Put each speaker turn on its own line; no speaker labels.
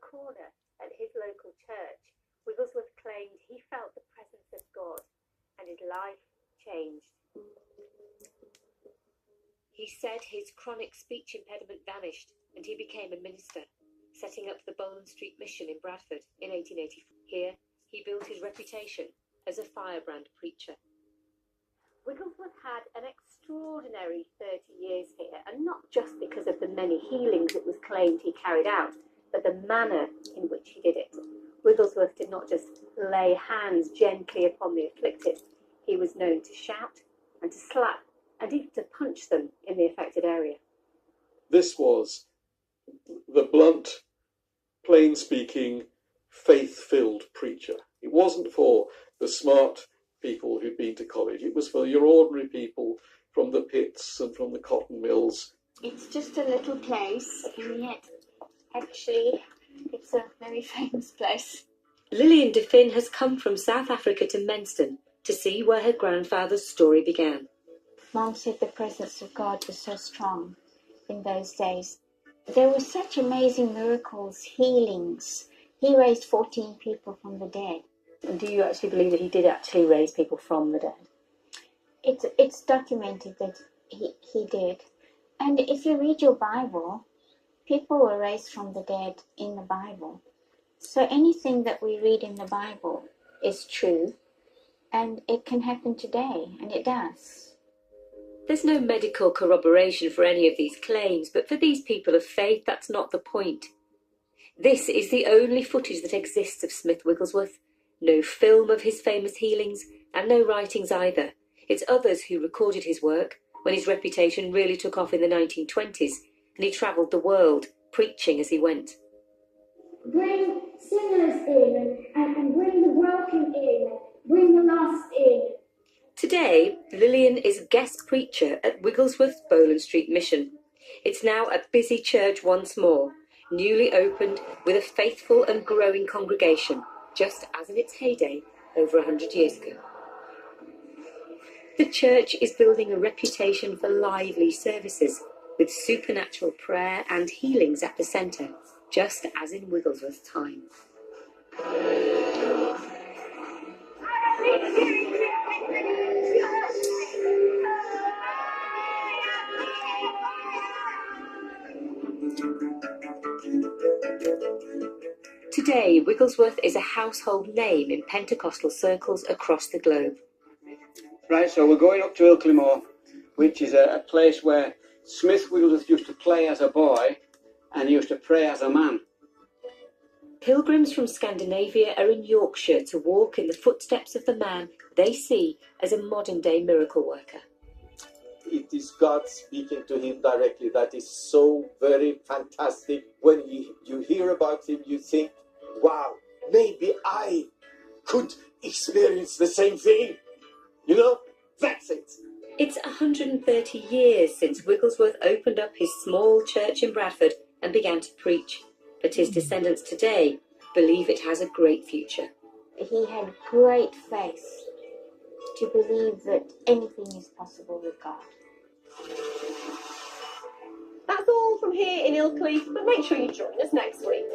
corner at his local church, Wigglesworth claimed he felt the presence of God and his life changed. He said his chronic speech impediment vanished and he became a minister, setting up the Bowland Street mission in Bradford in 1884. Here, he built his reputation as a firebrand preacher. Wigglesworth had an extraordinary 30 years here, and not just because of the many healings it was claimed he carried out, but the manner in which he did it. Wigglesworth did not just lay hands gently upon the afflicted. He was known to shout and to slap and even to punch them in the affected area.
This was the blunt, plain-speaking, faith-filled preacher. It wasn't for the smart people who'd been to college. It was for your ordinary people from the pits and from the cotton mills.
It's just a little place, and yet, actually, it's a very famous place.
Lillian de Finn has come from South Africa to Menston to see where her grandfather's story began.
Mom said the presence of God was so strong in those days. There were such amazing miracles, healings. He raised 14 people from the dead.
And do you actually believe that he did actually raise people from the dead?
It's documented that he did. And if you read your Bible, people were raised from the dead in the Bible. So anything that we read in the Bible is true, and it can happen today, and it does.
There's no medical corroboration for any of these claims, but for these people of faith, that's not the point. This is the only footage that exists of Smith Wigglesworth. No film of his famous healings, and no writings either. It's others who recorded his work when his reputation really took off in the 1920s, and he travelled the world, preaching as he went.
Bring sinners in, and bring the broken in, bring the lost in.
Today, Lillian is guest preacher at Wigglesworth's Bowland Street mission. It's now a busy church once more, newly opened with a faithful and growing congregation, just as in its heyday over 100 years ago. The church is building a reputation for lively services, with supernatural prayer and healings at the centre, just as in Wigglesworth's time. Today, Wigglesworth is a household name in Pentecostal circles across the globe.
Right, so we're going up to Ilkley, which is a place where Smith Wigglesworth used to play as a boy and he used to pray as a man.
Pilgrims from Scandinavia are in Yorkshire to walk in the footsteps of the man they see as a modern-day miracle worker.
It is God speaking to him directly. That is so very fantastic. When you hear about him, you think, wow, maybe I could experience the same thing. You know, that's it.
It's 130 years since Wigglesworth opened up his small church in Bradford and began to preach, but his descendants today believe it has a great future.
He had great faith to believe that anything is possible with God.
That's all from here in Ilkley, but make sure you join us next week.